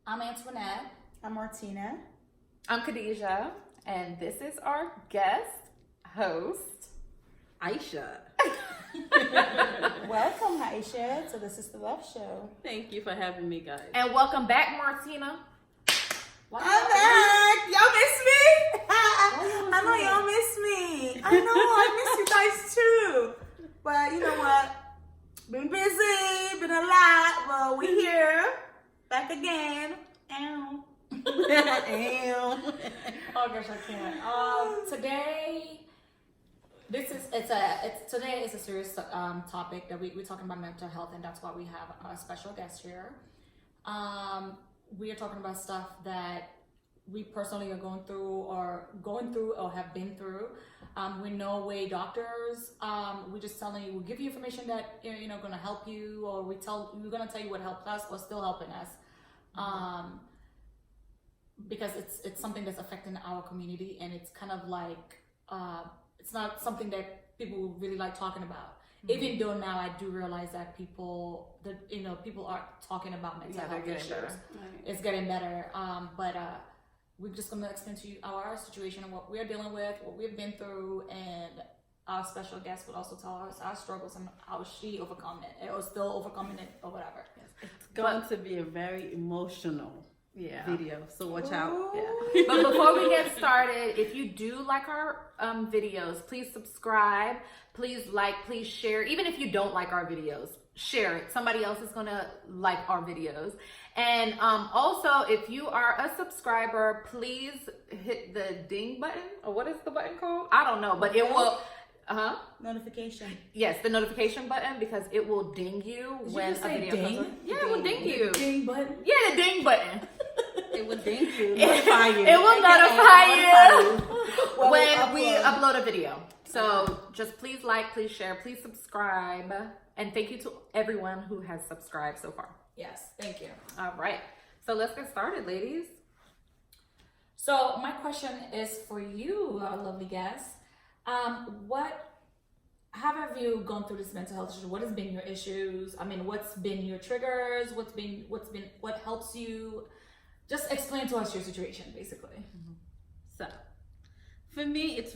I'm Antoinette. I'm Martina. I'm 𝐒𝐤𝐿, and this is our guest host, Isha. Welcome, Isha, to This Is the Love Show. Thank you for having me, guys. and welcome back, Martina. I'm back. Y'all miss me? I know y'all miss me. I know I miss you guys too. But you know what? Been busy, been a lot, but we here, back again. Ow. Ow. Oh gosh, I can't. Today, today is a serious topic that we're talking about mental health, and that's why we have a special guest here. We are talking about stuff that we personally are going through or have been through. We're no way doctors. We're just telling you, we'll give you information that going to help you, or we're going to tell you what helped us or still helping us. Because it's something that's affecting our community, and it's kind of like it's not something that people really like talking about. Mm-hmm. Even though now I do realize that people are talking about mental health issues. Right. It's getting better. But we're just gonna explain to you our situation and what we're dealing with, what we've been through, and our special guest will also tell us our struggles and how she overcome it, or still overcoming it, or whatever. It's going to be a very emotional video, so watch out. Yeah. But before we get started, if you do like our videos, please subscribe, please like, please share. Even if you don't like our videos, share it. Somebody else is gonna like our videos. And also, if you are a subscriber, please hit the ding button, or what is the button called? I don't know, but it will Notification. Yes, the notification button, because it will ding you when a video comes on. Yeah, it will ding you. Ding button. Yeah, the ding button. It will ding you. Notify you. It will notify you when we upload a video. So just please like, please share, please subscribe. And thank you to everyone who has subscribed so far. Yes, thank you. All right. So let's get started, ladies. So my question is for you, our lovely guest. How have you gone through this mental health issue? What has been your issues? I mean, what's been your triggers? What helps you? Just explain to us your situation, basically. Mm-hmm. So, for me, it's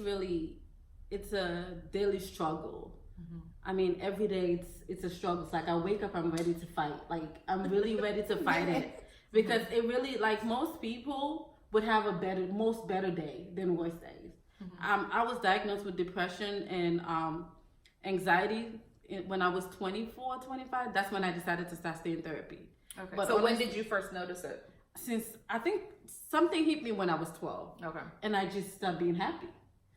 a daily struggle. Mm-hmm. I mean, every day it's a struggle. It's like I wake up, I'm ready to fight. Like, I'm really ready to fight it. Because it really, like, most people would have a better day than worse days. Mm-hmm. I was diagnosed with depression and anxiety when I was 24, 25. That's when I decided to start staying in therapy. Okay. But so when did you first notice it? Since I think something hit me when I was 12. Okay. And I just stopped being happy.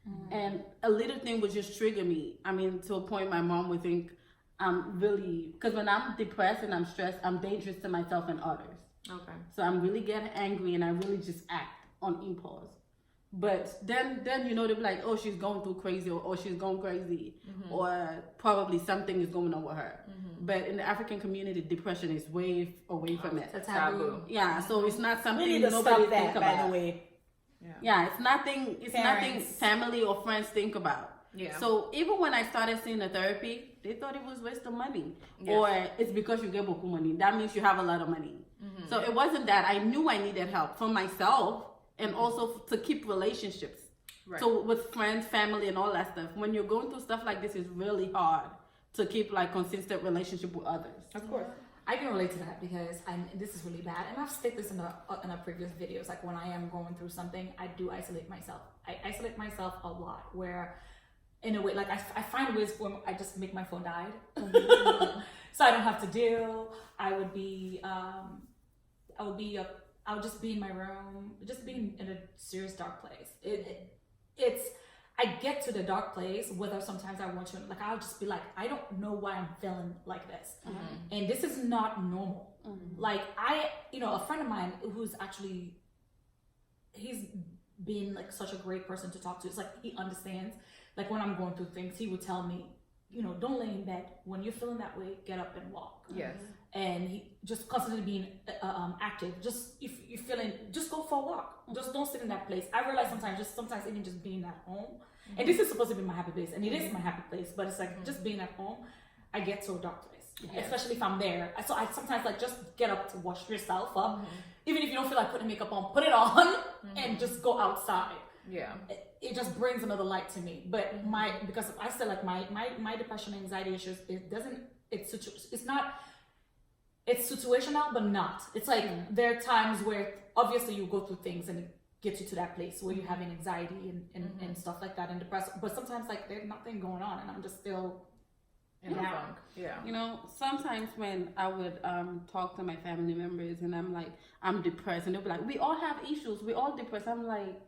Mm-hmm. And a little thing would just trigger me. I mean, to a point my mom would think I'm really, because when I'm depressed and I'm stressed, I'm dangerous to myself and others. Okay. So I'm really getting angry and I really just act on impulse. But then they'll be like, oh, she's going through crazy, or oh, she's going crazy, mm-hmm. or probably something is going on with her. Mm-hmm. But in the African community, depression is way away from it. It's taboo. Yeah, so it's not something nobody think about. By the way. Yeah, it's nothing family or friends think about. Yeah. So even when I started seeing the therapy, they thought it was waste of money. Yes. Or it's because you get beaucoup money. That means you have a lot of money. Mm-hmm. So it wasn't that. I knew I needed help for myself. And also to keep relationships. Right. So with friends, family, and all that stuff. When you're going through stuff like this, it's really hard to keep like consistent relationship with others. Of course. I can relate to that because this is really bad. And I've stated this in our previous videos. Like when I am going through something, I do isolate myself. I isolate myself a lot, where in a way, like I find ways where I just make my phone die. So I don't have to deal. I would just be in my room, just being in a serious dark place. I get to the dark place, whether sometimes I want to, like, I'll just be like, I don't know why I'm feeling like this. Mm-hmm. And this is not normal. Mm-hmm. Like a friend of mine who's actually, he's been like such a great person to talk to. It's like, he understands, like when I'm going through things, he would tell me, don't lay in bed. When you're feeling that way, get up and walk. Yes. And he just constantly being active. Just if you're feeling, just go for a walk. Just don't sit in that place. I realize sometimes even just being at home, and this is supposed to be my happy place, and it is my happy place, but it's like just being at home, I get to a dark place. especially if I'm there. So I sometimes like just get up to wash yourself up, even if you don't feel like putting makeup on, put it on and just go outside. Yeah. It just brings another light to me. But because I said like my depression and anxiety issues, it's situational, but not. It's like there are times where obviously you go through things and it gets you to that place where you're having anxiety and stuff like that and depressed. But sometimes like there's nothing going on and I'm just still In the funk. Yeah. You know, sometimes when I would talk to my family members and I'm like, I'm depressed, and they'll be like, we all have issues, we all depressed. I'm like,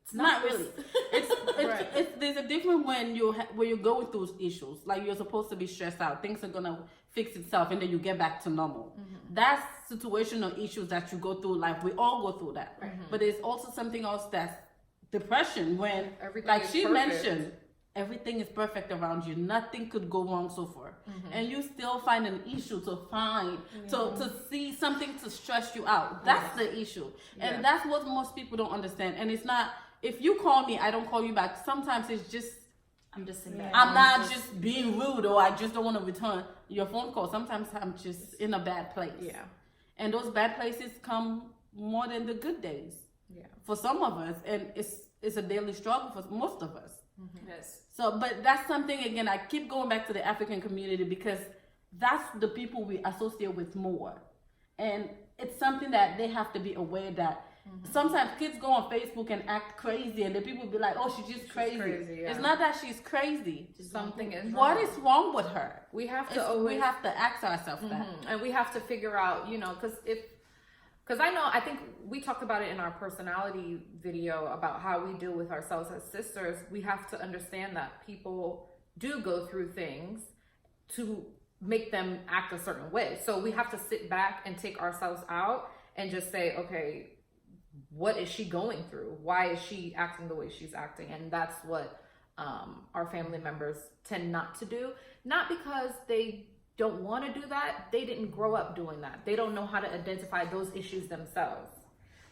it's not really. It's there's a difference when you're going through issues. Like you're supposed to be stressed out. Things are gonna fix itself, and then you get back to normal. That's situational issues that you go through. Like we all go through that. But there's also something else that's depression when, Everything like is she perfect. mentioned, everything is perfect around you. Nothing could go wrong so far, and you still find an issue to find to see something to stress you out. That's the issue, and that's what most people don't understand. And it's not. If you call me, I don't call you back. Sometimes it's just, I'm just in that. I'm not just being rude or I just don't want to return your phone call. Sometimes I'm just in a bad place. Yeah. And those bad places come more than the good days. Yeah. For some of us. And it's a daily struggle for most of us. Yes. So, but that's something, again, I keep going back to the African community because that's the people we associate with more. And it's something that they have to be aware that sometimes kids go on Facebook and act crazy, and then people be like, "Oh, she's just crazy." It's not that she's crazy. Something is wrong. What is wrong with her? We have We have to ask ourselves that, and we have to figure out, you know, because I think we talked about it in our personality video about how we deal with ourselves as sisters. We have to understand that people do go through things to make them act a certain way. So we have to sit back and take ourselves out and just say, okay, what is she going through? Why is she acting the way she's acting? And that's what our family members tend not to do. Not because they don't want to do that. They didn't grow up doing that. They don't know how to identify those issues themselves.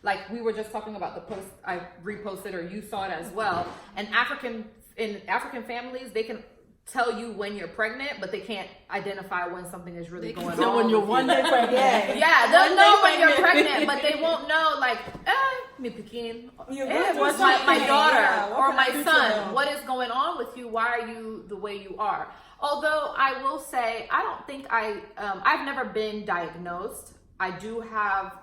Like we were just talking about the post I reposted, or you saw it as well. And in African families, they can tell you when you're pregnant, but they can't identify when something is really going on. When you're one day pregnant. Yeah, they'll know when you're pregnant, but they won't know, like, me pekin, what's my daughter or my son, what is going on with you? Why are you the way you are? Although I will say, I don't think I've never been diagnosed. I do have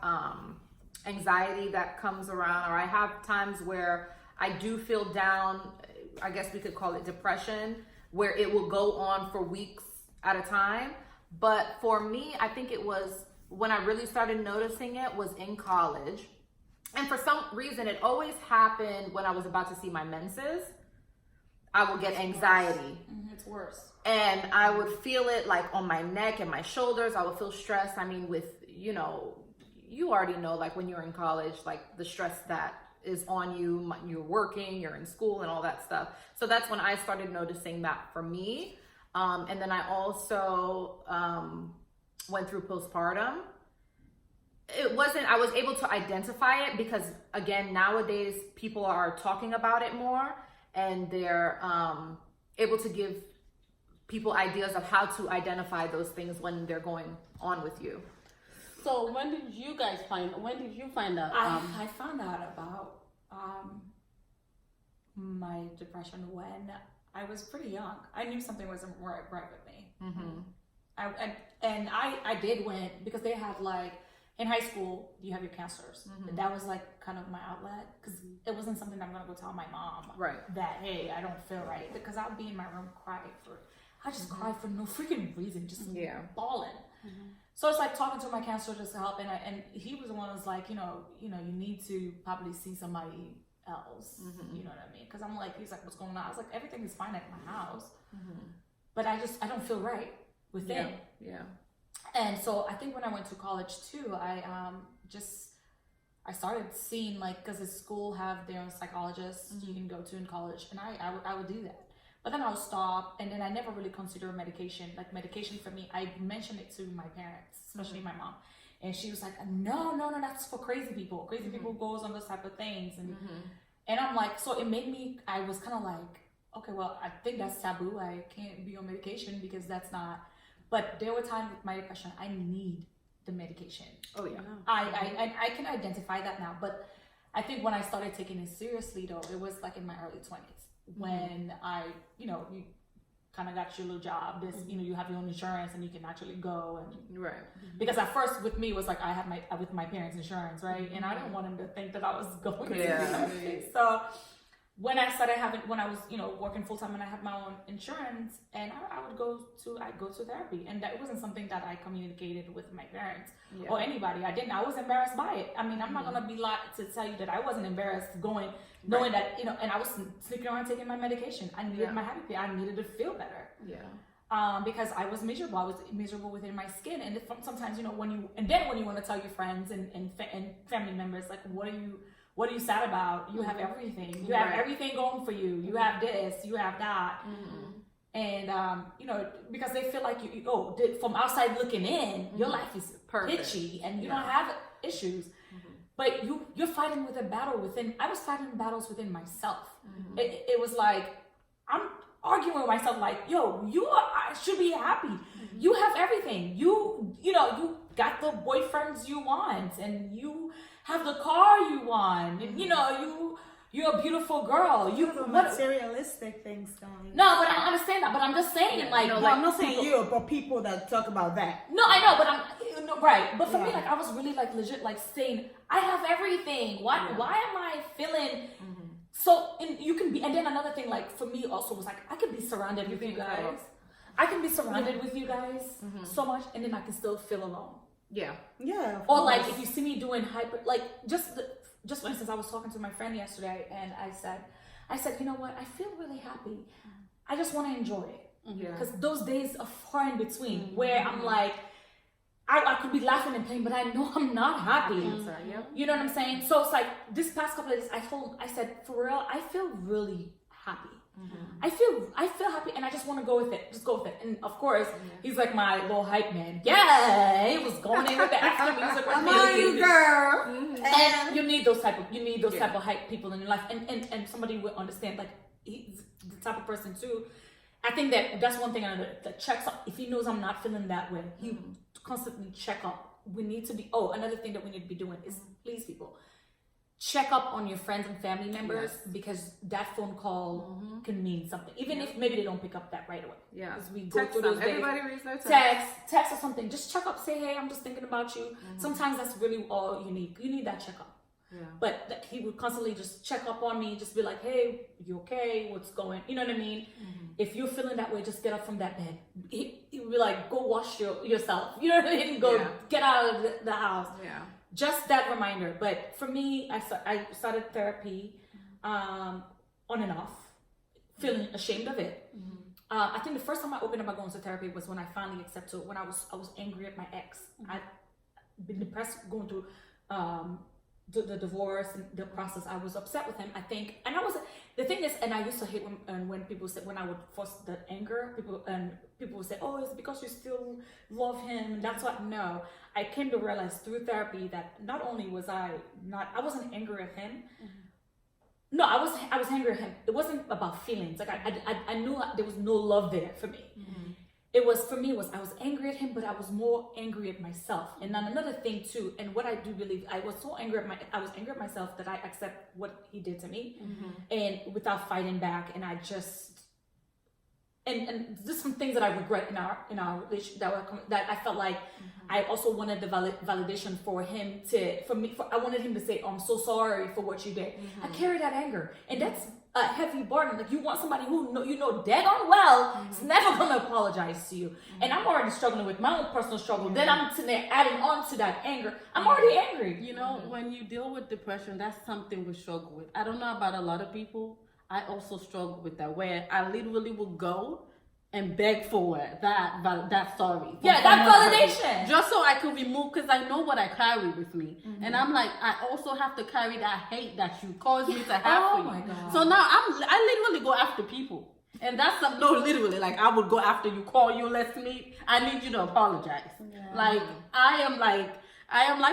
anxiety that comes around, or I have times where I do feel down. I guess we could call it depression, where it will go on for weeks at a time. But for me, I think it was when I really started noticing it was in college. And for some reason, it always happened when I was about to see my menses. I would get anxiety. It's worse. And I would feel it like on my neck and my shoulders. I would feel stressed. I mean, with, you know, you already know, like when you're in college, like the stress that is on you, you're working, you're in school and all that stuff. So that's when I started noticing that for me. And then I also went through postpartum. I was able to identify it because, again, nowadays people are talking about it more, and they're able to give people ideas of how to identify those things when they're going on with you. So when did you find out? I found out about my depression when I was pretty young. I knew something wasn't right with me. I did went, because they have like, in high school, you have your counselors. And that was like kind of my outlet, because it wasn't something I'm gonna go tell my mom that, hey, I don't feel right, because I'll be in my room crying I just cry for no freaking reason, just bawling. So it's like talking to my counselor just to help, and he was the one who was like, you know, you need to probably see somebody else. You know what I mean? Because I'm like, he's like, what's going on? I was like, everything is fine at my house, but I don't feel right within. And so I think when I went to college too, I started seeing, like, because the school have their own psychologists you can go to in college, and I would do that. But then I'll stop, and then I never really consider medication. Like, medication for me, I mentioned it to my parents, especially my mom. And she was like, no, that's for crazy people. Crazy people goes on those type of things. And I'm like, so it made me, I was kind of like, okay, well, I think that's taboo. I can't be on medication because that's not. But there were times with my depression, I need the medication. Oh yeah. I can identify that now. But I think when I started taking it seriously, though, it was like in my early 20s when I, you kind of got your little job. This, you have your own insurance and you can actually go and Right. because at first with me it was like I had with my parents' insurance, right? And I didn't want them to think that I was going to do something. So when I started when I was, working full time and I had my own insurance, and I'd go to therapy, and that wasn't something that I communicated with my parents or anybody. I was embarrassed by it. I mean, I'm not gonna be lied to tell you that I wasn't embarrassed knowing that, and I was sneaking around taking my medication. I needed my happy pill. I needed to feel better. Yeah. Because I was miserable. I was miserable within my skin, and sometimes, when you want to tell your friends and family members, like, what are you sad about? You have everything. You have everything going for you. You have this. You have that. And because they feel like from outside looking in, your life is pitchy and you don't have issues. But you're fighting with a battle within. I was fighting battles within myself. It was like I'm arguing with myself, like, I should be happy. You have everything. You got the boyfriends you want, and you have the car you want, and you're a beautiful girl. You have materialistic things going. No, but I understand that. But I'm just saying, I'm not saying you, but people that talk about that. No, I know, but I'm right. But for me, like, I was really like legit, like saying I have everything. Why am I feeling? So, and you can be, and then another thing, like, for me also was like, I could be surrounded with you guys. I can be surrounded with you guys so much, and then I can still feel alone. Yeah. Yeah. Or like, if you see me doing just for instance, I was talking to my friend yesterday, and I said, you know what? I feel really happy. I just want to enjoy it. Because those days are far in between where I'm like, I could be laughing and playing, but I know I'm not happy. You know what I'm saying? So it's like this past couple of days, I said, for real, I feel really happy. I feel happy, and I just want to go with it. Just go with it. And of course, he's like my little hype man. Yeah, he was going in with the extra music. Come on, you girl. And you need those type of hype people in your life, and somebody will understand. Like, he's the type of person too. I think that's one thing that checks up. If he knows I'm not feeling that way, he constantly check up. We need to be. Another thing that we need to be doing is, please, people, check up on your friends and family members, because that phone call can mean something, even if maybe they don't pick up that right away. Yeah, because we go through those days. Everybody reads their text or something. Just check up. Say, hey, I'm just thinking about you. Sometimes that's really all you need. You need that checkup. Yeah. But he would constantly just check up on me, just be like, hey, you okay? What's going? You know what I mean? If you're feeling that way, just get up from that bed. He would be like, go wash yourself. You know what I mean? Go get out of the house. Yeah. Just that reminder. But for me, I started therapy on and off, feeling ashamed of it. I think the first time I opened up about going to therapy was when I finally accepted, when I was angry at my ex. I'd been depressed going through the divorce and the process. I was upset with him, I think, and the thing is, and I used to hate when people said, when I would force the anger, people would say, oh, it's because you still love him, and that's what. No, I came to realize through therapy that not only was I wasn't angry at him. No, I was angry at him. It wasn't about feelings. Like I knew there was no love there for me. It was, for me, I was angry at him, but I was more angry at myself. And then another thing too, and what I do believe, I was angry at myself that I accept what he did to me, and without fighting back. And I just, and there's some things that I regret in our relationship that I felt like I also wanted the validation for him I wanted him to say, oh, I'm so sorry for what you did. I carry that anger, and that's a heavy burden. Like, you want somebody who dead on well is never gonna apologize to you. And I'm already struggling with my own personal struggle. Then I'm sitting there adding on to that anger. I'm already angry. You know, when you deal with depression, that's something we struggle with. I don't know about a lot of people. I also struggle with that, where I literally will go and beg for that sorry. Yeah, that validation. Just so I could remove, because I know what I carry with me. And I'm like, I also have to carry that hate that you caused me to have for you. My God. So now I literally go after people. And that's literally, like, I would go after you, call you, let's meet. I need you to apologize. Yeah. Like, I am like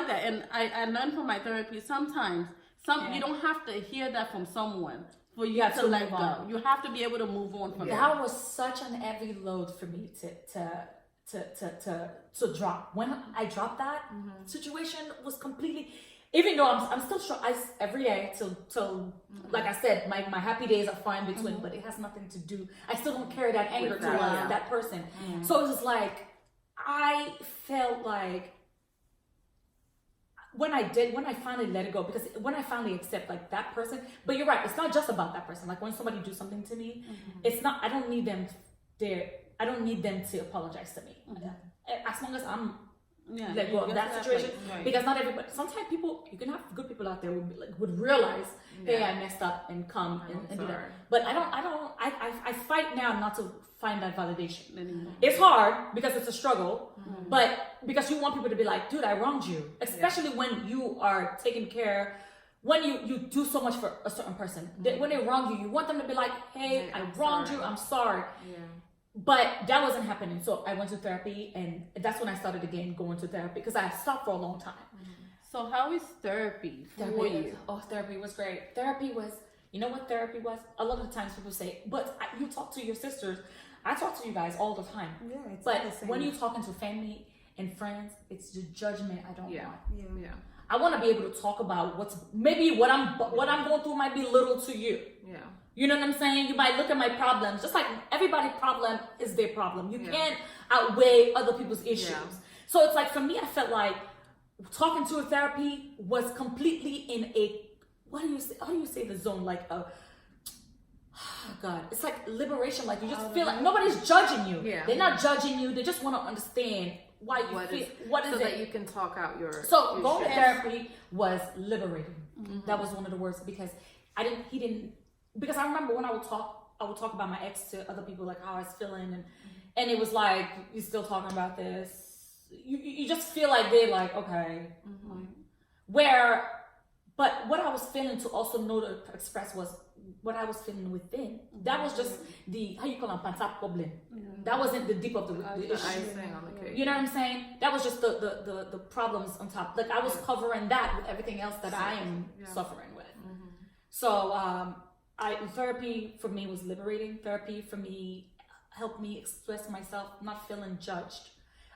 that. And I learned from my therapy, sometimes you don't have to hear that from someone for you to let go. You have to be able to move on from that. That was such an heavy load for me to drop. When I dropped that, situation was completely. Even though I'm still every day till like I said, my happy days are far in between, but it has nothing to do. I still don't carry that anger towards that person. So it was like I felt like when I finally let it go, because when I finally accept like that person, but you're right, it's not just about that person. Like when somebody do something to me, it's not. I don't need them there. I don't need them to apologize to me. As long as I'm let go of that situation, because not everybody. Sometimes people, you can have good people out there would realize, hey, I messed up and come and do that. But I fight now not to find that validation anymore. It's hard because it's a struggle, but because you want people to be like, dude, I wronged you, especially when you are taking care. When you do so much for a certain person, when they wrong you, you want them to be like, hey, I wronged you, I'm sorry. But that wasn't happening. So I went to therapy, and that's when I started again going to therapy, because I stopped for a long time. So how is therapy for you? Therapy was great. Therapy was, you know what therapy was? A lot of the times people say, but you talk to your sisters. I talk to you guys all the time. Yeah, it's but the same. when you're talking to family and friends, it's the judgment I don't want. Yeah. I want to be able to talk about what I'm going through might be little to you. Yeah. You know what I'm saying? You might look at my problems, just like everybody's problem is their problem. You can't outweigh other people's issues. So it's like, for me, I felt like talking to a therapy was completely in a, how do you say the zone? Like a, oh God, it's like liberation. Like you just feel like nobody's judging you. Yeah. They're not judging you. They just want to understand why you feel, what is so it? that you can talk out your Going to therapy was liberating. That was one of the words, because because I remember when I would talk about my ex to other people, like how I was feeling, and it was like, you still talking about this? You just feel like they're like, okay. But what I was feeling to also know to express was what I was feeling within. That was just the, how you call it, pantap problem. That wasn't the deep of the issue. icing on the cake. You know what I'm saying? That was just the problems on top. Like I was covering that with everything else that I am suffering with. So therapy for me was liberating. Therapy for me helped me express myself, not feeling judged.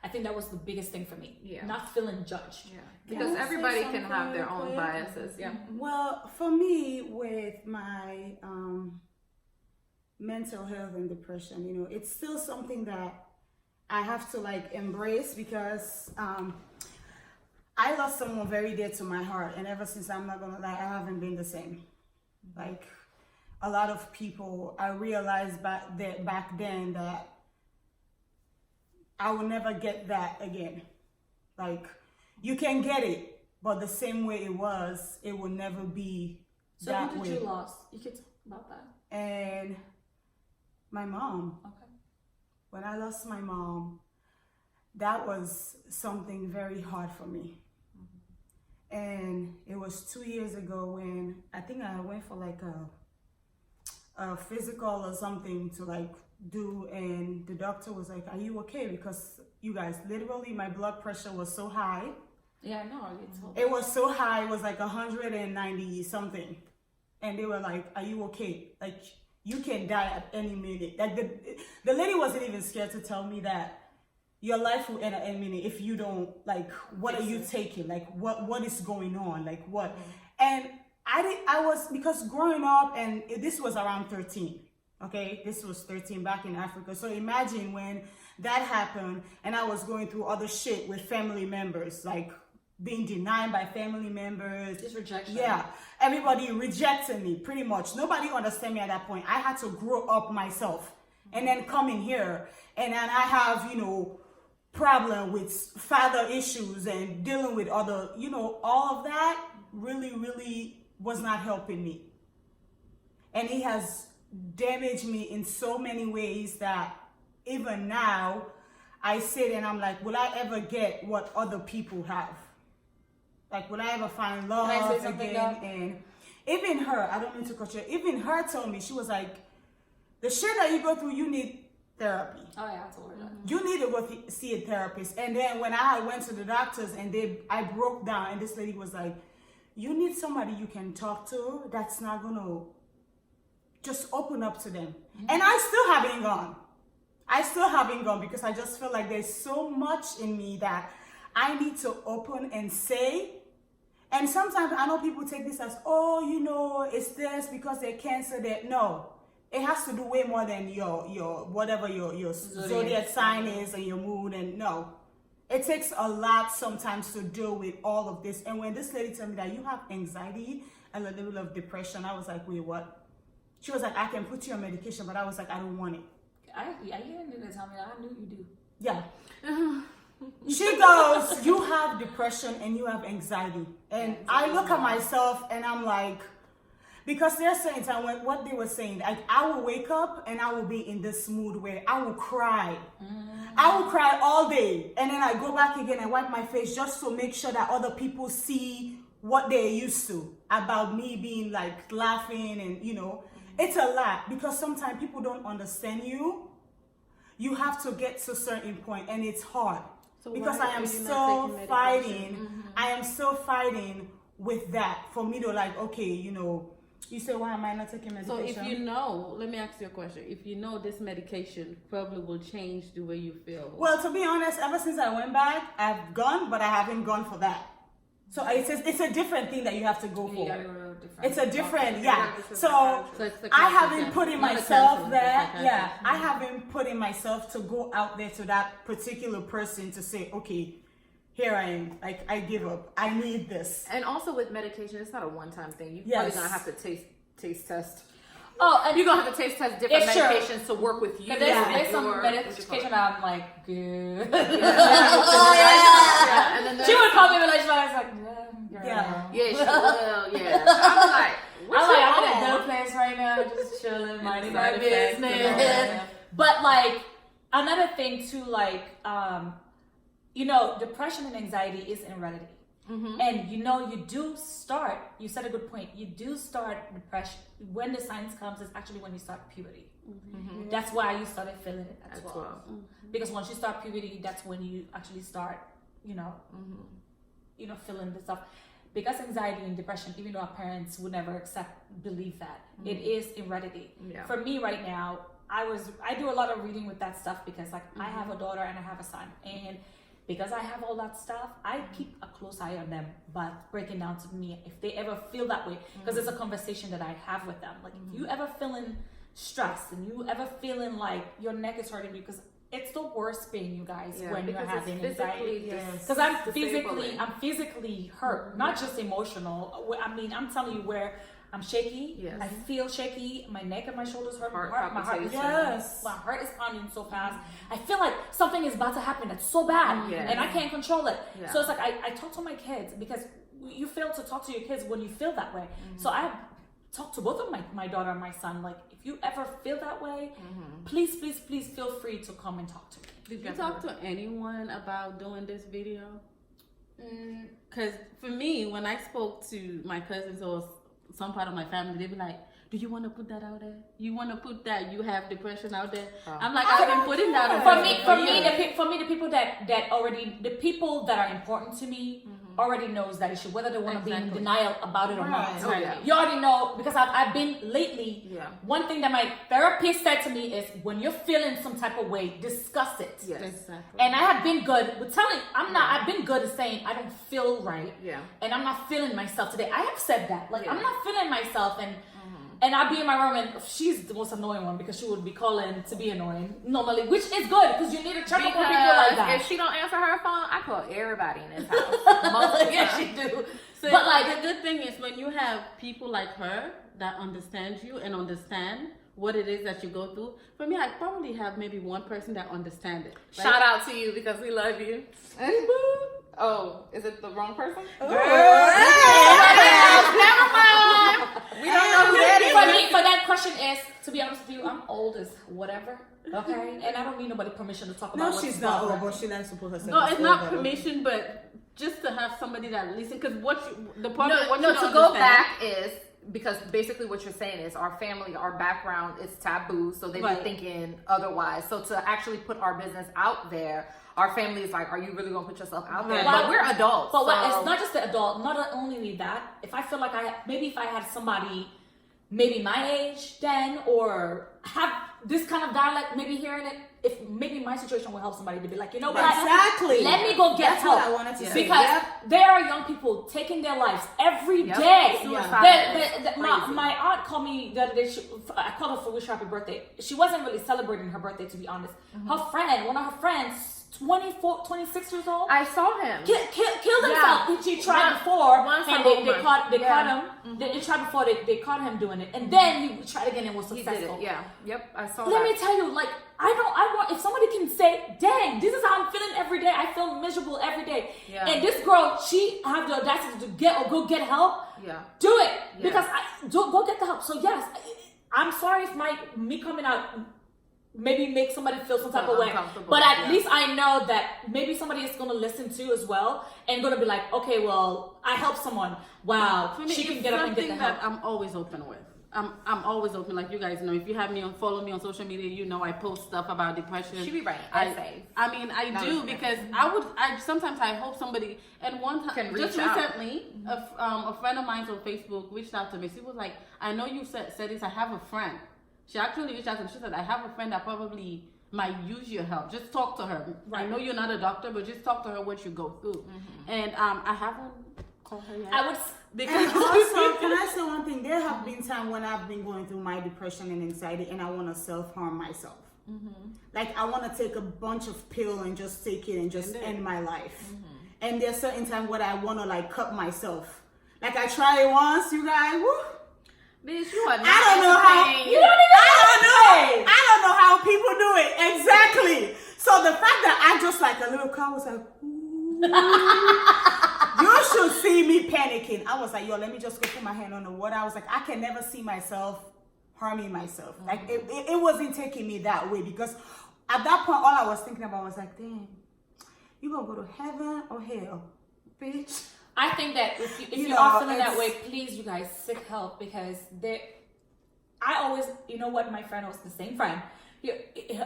I think that was the biggest thing for me. Not feeling judged. Because everybody can have their own biases. Well, for me, with my mental health and depression, you know, it's still something that I have to like embrace, because I lost someone very dear to my heart, and ever since, I'm not gonna lie, I haven't been the same. Like a lot of people, I realized back then that I will never get that again. Like, you can get it, but the same way it was, it will never be that way. So who did you lost? You could talk about that. And my mom. Okay. When I lost my mom, that was something very hard for me. And it was 2 years ago when I think I went for like a physical or something to like do, and the doctor was like, are you okay? Because you guys, literally my blood pressure was so high. Yeah, I know. It was so high, it was like 190 something. And they were like, are you okay? Like, you can die at any minute. Like the lady wasn't even scared to tell me that your life will end at any minute if you don't, like, what are you taking? Like, what is going on? Like, what? And I was, because growing up, and this was around 13, okay? This was 13 back in Africa. So imagine when that happened and I was going through other shit with family members, like being denied by family members. Just rejection. Yeah, everybody rejected me, pretty much. Nobody understand me at that point. I had to grow up myself and then come in here. And then I have, you know, problem with father issues and dealing with other, you know, all of that really was not helping me. And it has damaged me in so many ways that even now I sit and I'm like, will I ever get what other people have? Like, will I ever find love again? And even her, I don't mean to cut you, even her told me, she was like, the shit that you go through, you need therapy. Oh yeah, I told her that. You need to go see a therapist. And then when I went to the doctors and I broke down, and this lady was like, you need somebody you can talk to that's not gonna just open up to them. And I still haven't gone. I still haven't gone because I just feel like there's so much in me that I need to open and say. And sometimes I know people take this as, oh, you know, it's this because they're Cancer. That no, it has to do way more than your whatever your zodiac sign is and your moon. And no, it takes a lot sometimes to deal with all of this. And when this lady told me that you have anxiety and a little of depression, I was like, wait, what? She was like, I can put you on medication, but I was like, I don't want it. I didn't need to tell me that. I knew you do. Yeah. She goes, you have depression and you have anxiety. And I look at myself and I'm like, because there's certain time when what they were saying, like I will wake up and I will be in this mood where I will cry. I will cry all day. And then I go back again and wipe my face just to make sure that other people see what they're used to about me being like laughing and, you know, it's a lot because sometimes people don't understand you. You have to get to a certain point and it's hard. So because I am still fighting, I am still fighting with that for me to like, okay, you know, you say, why am I not taking medication? So if you know, let me ask you a question. If you know this medication probably will change the way you feel. Well, to be honest, ever since I went back, I've gone, but I haven't gone for that. So it's a different thing that you have to go for. It's a different, yeah. So I haven't put in myself there. Yeah, I haven't put in myself to go out there to that particular person to say, okay, here I am. Like I give up. I need this. And also with medication, it's not a one-time thing. You're probably gonna have to taste test. Oh, and you're gonna have to taste test different medications to work with you. There's some medication that I'm like, good. And then she would call me like, I was like, girl. Yeah, she will. Yeah, I'm like, I'm in a good place right now, just chilling, minding my business. But like another thing too, like you know, depression and anxiety is in heredity. And you know, you said a good point, you do start depression when the signs comes is actually when you start puberty. That's why you started feeling it at 12. Because once you start puberty, that's when you actually start, you know, feeling this stuff. Because anxiety and depression, even though our parents would never believe that, it is heredity. For me right now, I do a lot of reading with that stuff because like I have a daughter and I have a son, and because I have all that stuff, I keep a close eye on them, but breaking down to me if they ever feel that way, because it's a conversation that I have with them. Like if you ever feeling stressed and you ever feeling like your neck is hurting you, because it's the worst pain, you guys, when you're having anxiety. Because I'm physically hurt, not just emotional. I mean, I'm telling you where I'm shaky. I feel shaky. My neck and my shoulders hurt. My heart is pounding so fast. I feel like something is about to happen. It's so bad, and I can't control it. So it's like I talk to my kids, because you fail to talk to your kids when you feel that way. So I talk to both of my daughter and my son. Like, if you ever feel that way, please feel free to come and talk to me. Did you talk to anyone about doing this video? Because for me, when I spoke to my cousins or some part of my family, they'd be like, do you want to put that out there? You want to put that you have depression out there? I'm like, I've been putting that out there. For me, the people the people that are important to me already knows that issue, whether they want to be in denial about it or not. You already know, because I've been lately, one thing that my therapist said to me is, when you're feeling some type of way, discuss it. And I have been good with telling, I've been good at saying, I don't feel right. And I'm not feeling myself today. I have said that. Like, I'm not feeling myself, and I'll be in my room, and she's the most annoying one, because she would be calling to be annoying normally, which is good, because you need to check up on people like that. If she don't answer her phone, I call everybody in this house. Yes, she do. So, but like, the good thing is when you have people like her that understand you and understand what it is that you go through. For me, I probably have maybe one person that understands it. Right? Shout out to you, because we love you. Oh, is it the wrong person? Never mind. We don't know who that is. For that question is, to be honest with you, I'm old as whatever. Okay, and I don't need nobody permission to talk about. No, she's not old, but she's not supposed to say. No, it's not permission, but just to have somebody that listen. Because to go back is, because basically what you're saying is our family, our background is taboo, so they be thinking otherwise. So to actually put our business out there, our family is like, are you really gonna put yourself out there? But we're adults. But it's not just the adult. Not only that, if I feel like if I had somebody maybe my age then, or have this kind of dialect, maybe hearing it, if maybe my situation will help somebody to be like, you know what? Exactly. Let me go get That's help. what I wanted to say. Because there are young people taking their lives every day. Suicide. My aunt called me the other day. I called her for wish her happy birthday. She wasn't really celebrating her birthday, to be honest. Her friend, one of her friends, 26 years old. I saw him. Killed himself. She tried before, and they caught him. They tried before, they caught him doing it, and then he tried again and was He successful. did it. Yeah. Yep. I saw Let that. me tell you, like, I want, if somebody can say, dang, this is how I'm feeling every day. I feel miserable every day. Yeah. And this girl, she have the audacity to go get help. Yeah. Do it. Because go get the help. So yes, I'm sorry if me coming out maybe make somebody feel some type of way. But at least I know that maybe somebody is going to listen to as well and going to be like, okay, well, I helped someone. Wow, For me, she can it's get up and get the something help. that I'm always open with. I'm always open, like you guys know. If you have me follow me on social media, you know I post stuff about depression. She be right. I mean, I do because I sometimes I hope somebody. And one time, just recently, a friend of mine on Facebook reached out to me. She was like, "I know you said this. I have a friend." She actually reached out to me. She said, "I have a friend that probably might use your help. Just talk to her. I know you're not a doctor, but just talk to her what you go through." And I haven't called her yet. I would. And also, can I say one thing? There have been times when I've been going through my depression and anxiety, and I want to self-harm myself. Like I want to take a bunch of pills and just take it and just end my life. And there's certain times where I want to like cut myself. Like I try it once, you guys. Woo. Bitch, you are not. I don't know how. I don't know how people do it exactly. So the fact that I just like a little car was like, you should see me panicking. I was like, yo, let me just go put my hand on the water. I was like, I can never see myself harming myself. Like it wasn't taking me that way because at that point, all I was thinking about was like, damn, you gonna go to heaven or hell, bitch? I think that if you know, are feeling that way, please, you guys, seek help because I always, you know what, my friend was the same friend. He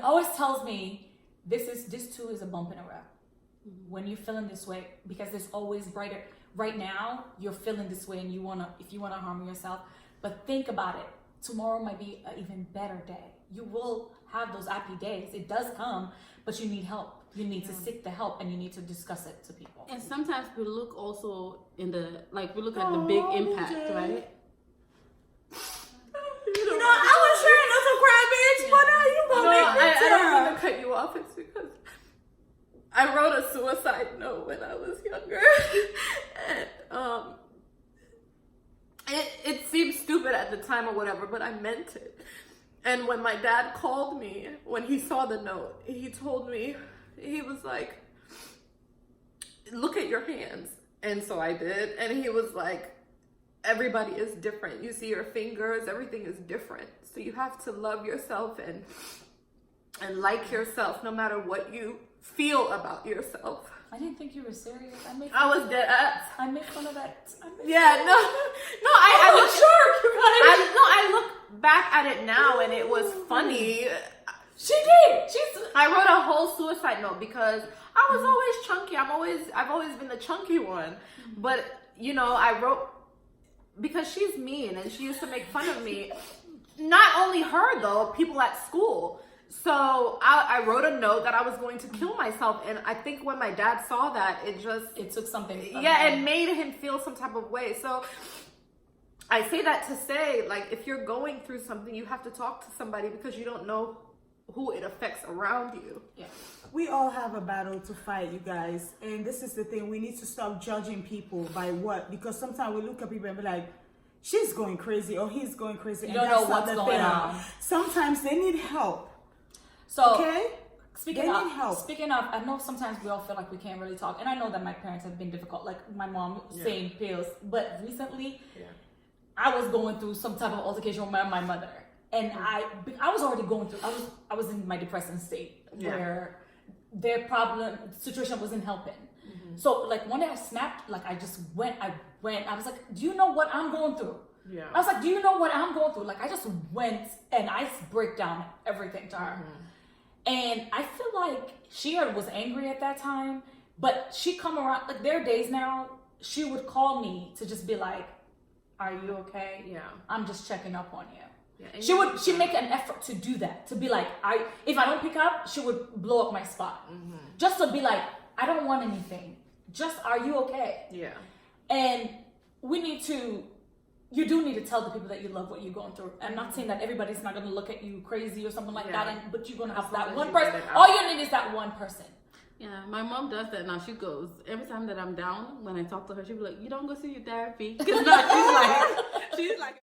always tells me this too is a bump in the road. When you're feeling this way, because it's always brighter. Right now, you're feeling this way, and if you wanna harm yourself, but think about it. Tomorrow might be an even better day. You will have those happy days. It does come, but you need help. You need to seek the help, and you need to discuss it to people. And sometimes we look also we look at the big impact, right? You know, I was trying not to cry, bitch, but now you gonna make me I tear don't up. want to cut you off. It's because I wrote a suicide note when I was younger. And it seemed stupid at the time or whatever, but I meant it. And when my dad called me, when he saw the note, he told me, he was like, look at your hands. And so I did. And he was like, everybody is different. You see your fingers, everything is different. So you have to love yourself and like yourself no matter what you feel about yourself. I didn't think you were serious. I was dead. I made fun of that. I was sure. I look back at it now and it was funny. She did. I wrote a whole suicide note because I was always chunky. I've always been the chunky one. But you know, I wrote because she's mean and she used to make fun of me. Not only her though, people at school. So I wrote a note that I was going to kill myself, and I think when my dad saw that, it took something. It made him feel some type of way. So I say that to say, like, if you're going through something, you have to talk to somebody because you don't know who it affects around you. Yeah. We all have a battle to fight, you guys, and this is the thing. We need to stop judging people by what, because sometimes we look at people and be like, she's going crazy or he's going crazy. You don't know what's going on. Sometimes they need help. So, okay? Speaking of, I know sometimes we all feel like we can't really talk, and I know that my parents have been difficult, like my mom saying pills, but recently, I was going through some type of altercation with my mother, and I was already going through, I was in my depressing state, where their situation wasn't helping. So, like, one day I snapped, like, I was like, do you know what I'm going through? Yeah. I was like, do you know what I'm going through? Like, I just went and I break down everything to her. And I feel like she was angry at that time, but she come around, like there are days now, she would call me to just be like, are you okay? Yeah. I'm just checking up on you. Yeah, She make an effort to do that, to be like, if I don't pick up, she would blow up my spot. Just to be like, I don't want anything. Just, are you okay? Yeah. And you do need to tell the people that you love what you're going through. I'm not saying that everybody's not going to look at you crazy or something like that, but you're going to have that one person. All you need is that one person. Yeah, my mom does that now. She goes, every time that I'm down, when I talk to her, she'll be like, you don't go see your therapy. Because now she's like,